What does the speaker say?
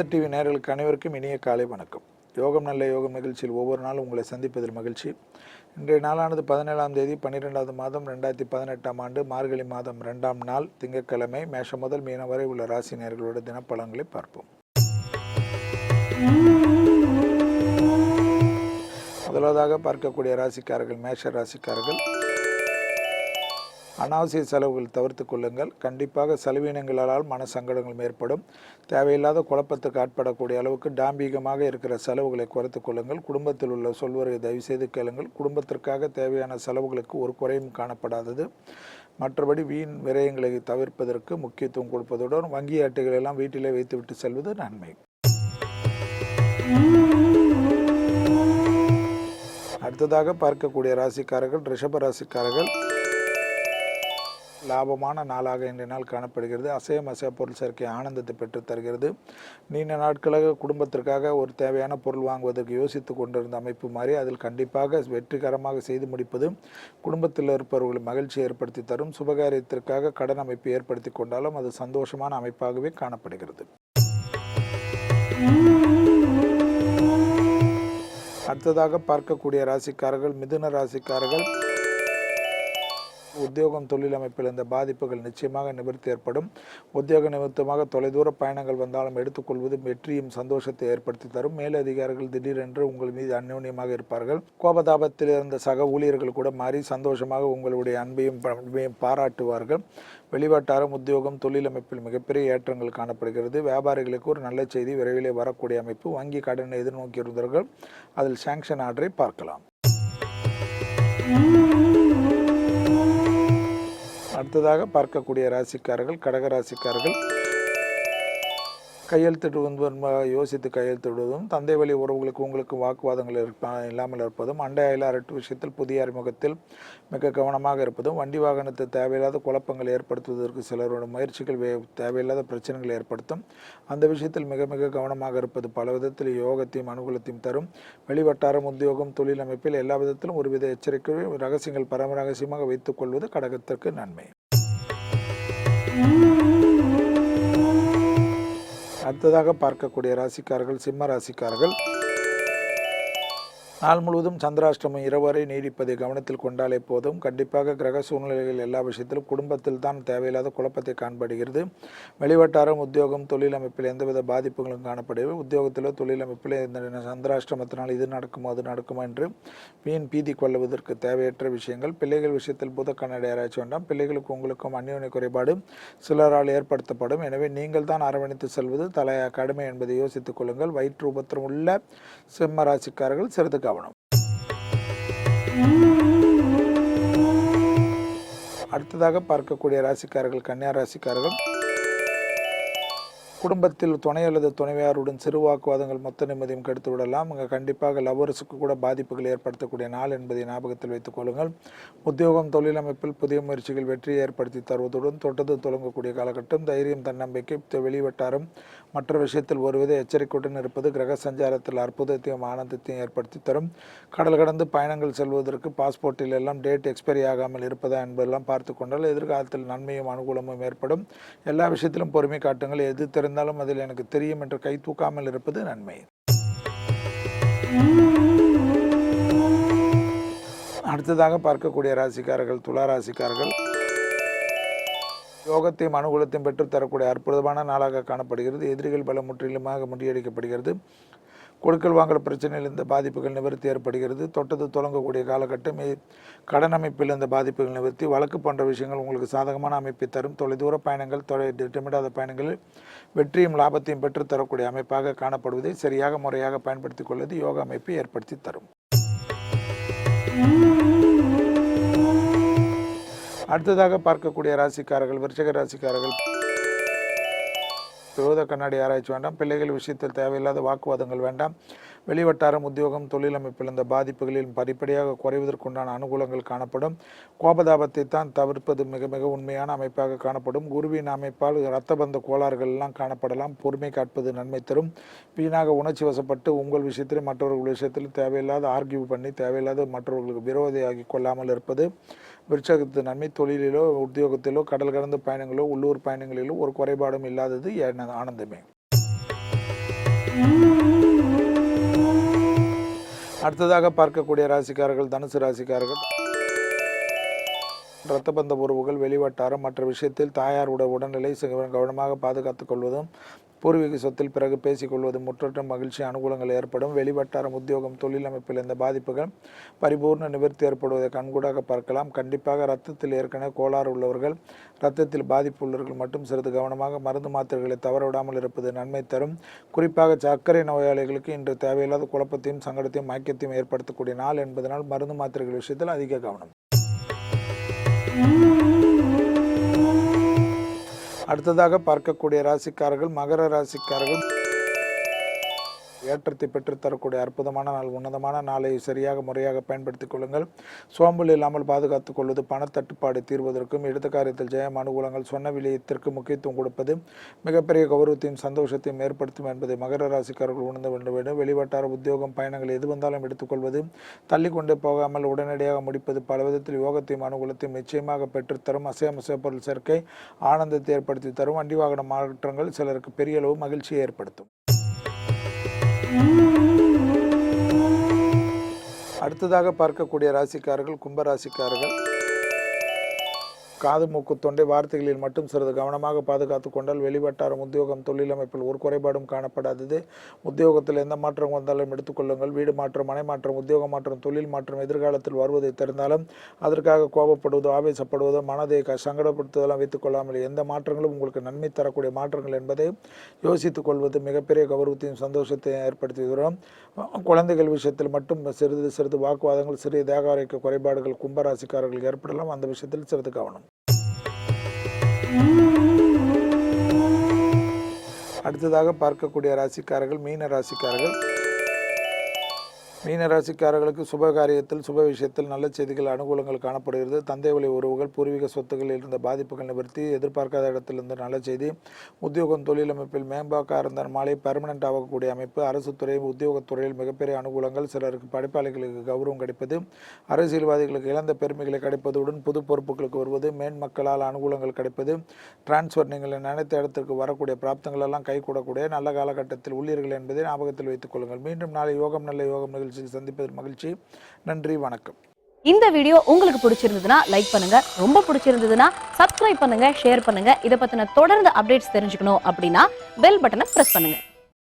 வேந்தர் டிவி நேயர்களுக்கு அனைவருக்கும் இனிய காலை வணக்கம். யோகம் நல்ல யோகம் நிகழ்ச்சியில் ஒவ்வொரு நாளும் உங்களை சந்திப்பதில் மகிழ்ச்சி. இன்றைய நாளானது 17ஆம் தேதி 12வது மாதம் 2018ஆம் ஆண்டு மார்கழி மாதம் 2ஆம் நாள் திங்கட்கிழமை. மேஷம் முதல் மீனம் வரை உள்ள ராசி நேயர்களோட தினப்பலன்களை பார்ப்போம். முதலாவதாக பார்க்கக்கூடிய ராசிக்காரர்கள் மேஷ ராசிக்காரர்கள். அனாவசிய செலவுகள் தவிர்த்து கொள்ளுங்கள். கண்டிப்பாக செலவினங்களால் மன சங்கடங்கள் ஏற்படும். தேவையில்லாத குழப்பத்துக்கு ஆட்படக்கூடிய அளவுக்கு டாம்பீகமாக இருக்கிற செலவுகளை குறைத்து கொள்ளுங்கள். குடும்பத்தில் உள்ள சொல்வரை தயவு செய்து கேளுங்கள். குடும்பத்திற்காக தேவையான செலவுகளுக்கு ஒரு குறையும் காணப்படாதது. மற்றபடி வீண் விரயங்களை தவிர்ப்பதற்கு முக்கியத்துவம் கொடுப்பதுடன் வங்கி அட்டைகள் எல்லாம் வீட்டிலே வைத்துவிட்டு செல்வது நன்மை. அடுத்ததாக பார்க்கக்கூடிய ராசிக்காரர்கள் ரிஷப ராசிக்காரர்கள். லாபமான நாளாக இன்றைய நாள் காணப்படுகிறது. அசைய பொருள் சேர்க்கை ஆனந்தத்தை பெற்றுத் தருகிறது. நீண்ட நாட்களாக குடும்பத்திற்காக ஒரு தேவையான பொருள் வாங்குவதற்கு யோசித்து கொண்டிருந்த அமைப்பு மாறி அதில் கண்டிப்பாக வெற்றிகரமாக செய்து முடிப்பது குடும்பத்தில் இருப்பவர்களை மகிழ்ச்சி ஏற்படுத்தி தரும். சுபகாரியத்திற்காக கடன் அமைப்பு ஏற்படுத்தி கொண்டாலும் அது சந்தோஷமான அமைப்பாகவே காணப்படுகிறது. அடுத்ததாக பார்க்கக்கூடிய ராசிக்காரர்கள் மிதுன ராசிக்காரர்கள். உத்தியோகம் தொழில் அமைப்பில் இந்த பாதிப்புகள் நிச்சயமாக நிவர்த்தி ஏற்படும். உத்தியோக நிமித்தமாக தொலைதூர பயணங்கள் வந்தாலும் எடுத்துக்கொள்வது வெற்றியும் சந்தோஷத்தை ஏற்படுத்தி தரும். மேலதிகாரிகள் திடீரென்று உங்கள் மீது அந்யோன்யமாக இருப்பார்கள். கோபதாபத்தில் இருந்த சக ஊழியர்கள் கூட மாறி சந்தோஷமாக உங்களுடைய அன்பையும் பாராட்டுவார்கள். வெளிவட்டாரம் உத்தியோகம் தொழில் அமைப்பில் மிகப்பெரிய ஏற்றங்கள் காணப்படுகிறது. வியாபாரிகளுக்கு ஒரு நல்ல செய்தி விரைவிலே வரக்கூடிய அமைப்பு. வங்கி கடனை எதிர்நோக்கியிருந்தவர்கள் அதில் சாங்ஷன் ஆர்டரை பார்க்கலாம். அடுத்ததாக பார்க்கக்கூடிய ராசிக்காரர்கள் கடக ராசிக்காரர்கள். கையெழுத்திடுவது யோசித்து கையெழுத்திடுவதும் தந்தை வழி உறவுகளுக்கு உங்களுக்கு வாக்குவாதங்கள் இல்லாமல் இருப்பதும் அண்டை அயலாரட்டு விஷயத்தில் புதிய அறிமுகத்தில் மிக கவனமாக இருப்பதும் வண்டி வாகனத்தை தேவையில்லாத குழப்பங்கள் ஏற்படுத்துவதற்கு சிலரோட முயற்சிகள் தேவையில்லாத பிரச்சனைகளை ஏற்படுத்தும். அந்த விஷயத்தில் மிக மிக கவனமாக இருப்பது பல விதத்தில் யோகத்தையும் அனுகூலத்தையும் தரும். வெளிவட்டாரம் உத்தியோகம் தொழில் அமைப்பில் எல்லா விதத்திலும் ஒருவித எச்சரிக்கை ரகசியங்கள் பரம ரகசியமாக வைத்துக் கொள்வது கடகத்திற்கு நன்மை. அடுத்ததாக பார்க்கக்கூடிய ராசிக்காரர்கள் சிம்ம ராசிக்காரர்கள். நாள் முழுவதும் சந்திராஷ்டமம் இரவு வரை நீடிப்பதை கவனத்தில் கொண்டாலே போதும். கண்டிப்பாக கிரக சூழ்நிலைகள் எல்லா விஷயத்திலும் குடும்பத்தில் தான் தேவையில்லாத குழப்பத்தை காணப்படுகிறது. வெளிவட்டாரம் உத்தியோகம் தொழில் அமைப்பில் எந்தவித பாதிப்புகளும் காணப்படுகிறது. உத்தியோகத்திலோ தொழில் அமைப்பில் இந்த சந்திராஷ்டமத்தினால் இது நடக்குமோ அது நடக்குமோ என்று வீண் பீதி கொள்ளுவதற்கு தேவையற்ற விஷயங்கள். பிள்ளைகள் விஷயத்தில் பூத கண்ணடை ஆராய்ச்சி வேண்டாம். பிள்ளைகளுக்கு உங்களுக்கும் அந்யோன்ய குறைபாடு சிலரால் ஏற்படுத்தப்படும். எனவே நீங்கள் தான் அரவணைத்து செல்வது தலைய கடமை என்பதை யோசித்துக் கொள்ளுங்கள். வயிற்று உபத்திரம் உள்ள சிம்ம ராசிக்காரர்கள் சிறிது கவனம். அடுத்ததாக பார்க்கக்கூடிய ராசிக்காரர்கள் கன்னியா ராசிக்காரர்கள். குடும்பத்தில் துணை அல்லது துணைவியாருடன் சிறு வாக்குவாதங்கள் மொத்த நிம்மதியும் கெடுத்து விடலாம். அங்கே கண்டிப்பாக லவ்வர்ஸுக்கு கூட பாதிப்புகள் ஏற்படுத்தக்கூடிய நாள் என்பதை ஞாபகத்தில் வைத்துக் கொள்ளுங்கள். உத்தியோகம் தொழில் அமைப்பில் புதிய முயற்சிகள் வெற்றியை ஏற்படுத்தி தருவதுடன் தொட்டது தொடங்கக்கூடிய காலகட்டம். தைரியம் தன்னம்பிக்கை வெளிவட்டாரம் மற்ற விஷயத்தில் ஒருவித எச்சரிக்கையுடன் இருப்பது கிரக சஞ்சாரத்தில் அற்புதத்தையும் ஆனந்தத்தையும் ஏற்படுத்தி தரும். கடல் கடந்து பயணங்கள் செல்வதற்கு பாஸ்போர்ட்டில் எல்லாம் டேட் எக்ஸ்பைரி ஆகாமல் இருப்பதா என்பதெல்லாம் பார்த்து கொண்டால் எதிர்காலத்தில் நன்மையும் அனுகூலமும் ஏற்படும். எல்லா விஷயத்திலும் பொறுமை காட்டுங்கள். எது இருந்தாலும் அதில் எனக்கு தெரியும் என்று கை தூக்காமல் இருப்பது நன்மை. அடுத்ததாக பார்க்கக்கூடிய ராசிக்காரர்கள் துலா ராசிக்காரர்கள். யோகத்தையும் அனுகூலத்தையும் பெற்றுத் தரக்கூடிய அற்புதமான நாளாக காணப்படுகிறது. எதிரிகள் பல முற்றிலுமாக முறியடிக்கப்படுகிறது. கொடுக்கல் வாங்கல் பிரச்சனையில் இந்த பாதிப்புகள் நிவர்த்தி ஏற்படுகிறது. தொட்டது தொடங்கக்கூடிய காலகட்டம். கடன் அமைப்பில் இந்த பாதிப்புகள் நிவர்த்தி. வழக்கு போன்ற விஷயங்கள் உங்களுக்கு சாதகமான அமைப்பை தரும். தொலைதூர பயணங்கள் திட்டமிடாத பயணங்களில் வெற்றியும் லாபத்தையும் பெற்று தரக்கூடிய அமைப்பாக காணப்படுவதை சரியாக முறையாக பயன்படுத்திக் கொள்வது யோக அமைப்பை ஏற்படுத்தி தரும். அடுத்ததாக பார்க்கக்கூடிய ராசிக்காரர்கள் விருச்சிக ராசிக்காரர்கள். விரோத கண்ணாடி ஆராய்ச்சி வேண்டாம். பிள்ளைகள் விஷயத்தில் தேவையில்லாத வாக்குவாதங்கள் வேண்டாம். வெளிவட்டாரம் உத்தியோகம் தொழில் அமைப்பில் இந்த பாதிப்புகளில் படிப்படியாக குறைவதற்குண்டான அனுகூலங்கள் காணப்படும். கோபதாபத்தை தான் தவிர்ப்பது மிக மிக உண்மையான அமைப்பாக காணப்படும். குருவின் அமைப்பால் இரத்த பந்த கோளாறுகள் எல்லாம் காணப்படலாம். பொறுமை காட்பது நன்மை தரும். வீணாக உணர்ச்சி வசப்பட்டு உங்கள் விஷயத்திலும் மற்றவர்கள் விஷயத்திலும் தேவையில்லாத ஆர்கியூ பண்ணி தேவையில்லாத மற்றவர்களுக்கு விரோதியாகி கொள்ளாமல் இருப்பது விருச்சகத்து நன்மை. தொழிலிலோ உத்தியோகத்திலோ கடல் கடந்த பயணங்களோ உள்ளூர் பயணங்களிலோ ஒரு குறைபாடும் இல்லாதது ஆனந்தமே. அடுத்ததாக பார்க்கக்கூடிய ராசிக்காரர்கள் தனுசு ராசிக்காரர்கள். இரத்த பந்த உறவுகள், வெளிவட்டாரம், மற்ற விஷயத்தில் தாயாருடைய உடல்நிலை கவனமாக பாதுகாத்துக் கொள்வதும், பூர்வீக சொத்தில் பிறகு பேசிக்கொள்வது, முற்றற்ற மகிழ்ச்சி அனுகூலங்கள் ஏற்படும். வெளிவட்டாரம், உத்தியோகம், தொழில் அமைப்பில் இந்த பாதிப்புகள் பரிபூர்ண நிவர்த்தி ஏற்படுவதை கண்கூடாக பார்க்கலாம். கண்டிப்பாக இரத்தத்தில் ஏற்கனவே கோளாறு உள்ளவர்கள், இரத்தத்தில் பாதிப்பு உள்ளவர்கள் மட்டும் சிறிது கவனமாக மருந்து மாத்திரைகளை தவறவிடாமல் இருப்பது நன்மை தரும். குறிப்பாக சர்க்கரை நோயாளிகளுக்கு இன்று தேவையில்லாத குழப்பத்தையும் சங்கடத்தையும் மயக்கத்தையும் ஏற்படுத்தக்கூடிய நாள் என்பதனால் மருந்து மாத்திரைகள் விஷயத்தில் அதிக கவனம். அடுத்ததாக பார்க்கக்கூடிய ராசிக்காரர்கள் மகர ராசிக்காரர்கள். ஏற்றத்தை பெற்றுத்தரக்கூடிய அற்புதமான நாள், உன்னதமான நாளை சரியாக முறையாக பயன்படுத்திக் கொள்ளுங்கள். சோம்பல் இல்லாமல் பாதுகாத்துக் கொள்வது பணத்தட்டுப்பாடு தீர்வதற்கும், எடுத்த காரியத்தில் ஜெயம், அனுகூலங்கள், சொன்ன விலையத்திற்கு முக்கியத்துவம் கொடுப்பது மிகப்பெரிய கௌரவத்தையும் சந்தோஷத்தையும் ஏற்படுத்தும் என்பதை மகர ராசிக்காரர்கள் உணர்ந்து வேண்டும். வெளிவட்டார உத்தியோகம், பயணங்கள் எது வந்தாலும் எடுத்துக்கொள்வது, தள்ளிக்கொண்டே போகாமல் உடனடியாக முடிப்பது பல விதத்தில் யோகத்தையும் அனுகூலத்தையும் நிச்சயமாக பெற்றுத்தரும். அசைய பொருள் சேர்க்கை ஆனந்தத்தை ஏற்படுத்தி தரும். வண்டி வாகன மாற்றங்கள் சிலருக்கு பெரிய அளவு மகிழ்ச்சியை ஏற்படுத்தும். அடுத்ததாக பார்க்கக்கூடிய ராசிக்காரர்கள் கும்பராசிக்காரர்கள். காது, மூக்கு, தொண்டை, வார்த்தைகளில் மட்டும் சிறிது கவனமாக பாதுகாத்து கொண்டால் வெளிவட்டாரம், உத்தியோகம், தொழில் அமைப்பில் ஒரு குறைபாடும் காணப்படாதது. உத்தியோகத்தில் எந்த மாற்றம் வந்தாலும் எடுத்துக்கொள்ளுங்கள். வீடு மாற்றம், மனை மாற்றம், உத்தியோக மாற்றம், தொழில் மாற்றம் எதிர்காலத்தில் வருவதை தெரிந்தாலும் அதற்காக கோபப்படுவதோ ஆவேசப்படுவதோ மனதை சங்கடப்படுத்துவதெல்லாம் வைத்துக் கொள்ளாமல் எந்த மாற்றங்களும் உங்களுக்கு நன்மை தரக்கூடிய மாற்றங்கள் என்பதை யோசித்துக் கொள்வது மிகப்பெரிய கௌரவத்தையும் சந்தோஷத்தையும் ஏற்படுத்தி வரும். குழந்தைகள் விஷயத்தில் மட்டும் சிறிது வாக்குவாதங்கள், சிறிய தேக ஆரோக்கிய குறைபாடுகள் கும்பராசிக்காரர்களுக்கு ஏற்படலாம். அந்த விஷயத்தில் சிறிது கவனம். அடுத்ததாக பார்க்கக்கூடிய ராசிக்காரர்கள் மீன ராசிக்காரர்கள். மீனராசிக்காரர்களுக்கு சுப காரியத்தில், சுப விஷயத்தில் நல்ல செய்திகள், அனுகூலங்கள் காணப்படுகிறது. தந்தை வழி உறவுகள், பூர்வீக சொத்துக்களில் இருந்த பாதிப்புகள் நிவர்த்தி, எதிர்பார்க்காத இடத்திலிருந்து நல்ல செய்தி. உத்தியோகம், தொழில் அமைப்பில் மேம்பாக்க இருந்த மாலை பெர்மனன்ட் ஆகக்கூடிய அமைப்பு. அரசு துறை, உத்தியோகத்துறையில் மிகப்பெரிய அனுகூலங்கள். சிலருக்கு படைப்பாளிகளுக்கு கௌரவம் கிடைப்பது, அரசியல்வாதிகளுக்கு இழந்த பெருமைகளை கிடைப்பதுடன் புது பொறுப்புகளுக்கு வருவது, மேன்மக்களால் அனுகூலங்கள் கிடைப்பது, டிரான்ஸ்ஃபர் நீங்கள் நினைத்த இடத்திற்கு வரக்கூடிய பிராப்தங்கள் எல்லாம் கைகூடக்கூடிய நல்ல காலகட்டத்தில் உள்ளீர்கள் என்பதை ஞாபகத்தில் வைத்துக் கொள்ளுங்கள். மீண்டும் நாளை யோகம் நல்ல யோகம் நிகழ்ச்சி சந்திப்பதில் மகிழ்ச்சி. நன்றி, வணக்கம். இந்த வீடியோ உங்களுக்கு பிடிச்சிருந்ததுன்னா லைக் பண்ணுங்க, ரொம்ப பிடிச்சிருந்ததுன்னா சப்ஸ்கிரைப் பண்ணுங்க, ஷேர் பண்ணுங்க. இதை பத்தின தொடர்ந்து அப்டேட்ஸ் தெரிஞ்சுக்கணும் அப்படின்னா பெல் பட்டனை பிரஸ் பண்ணுங்க.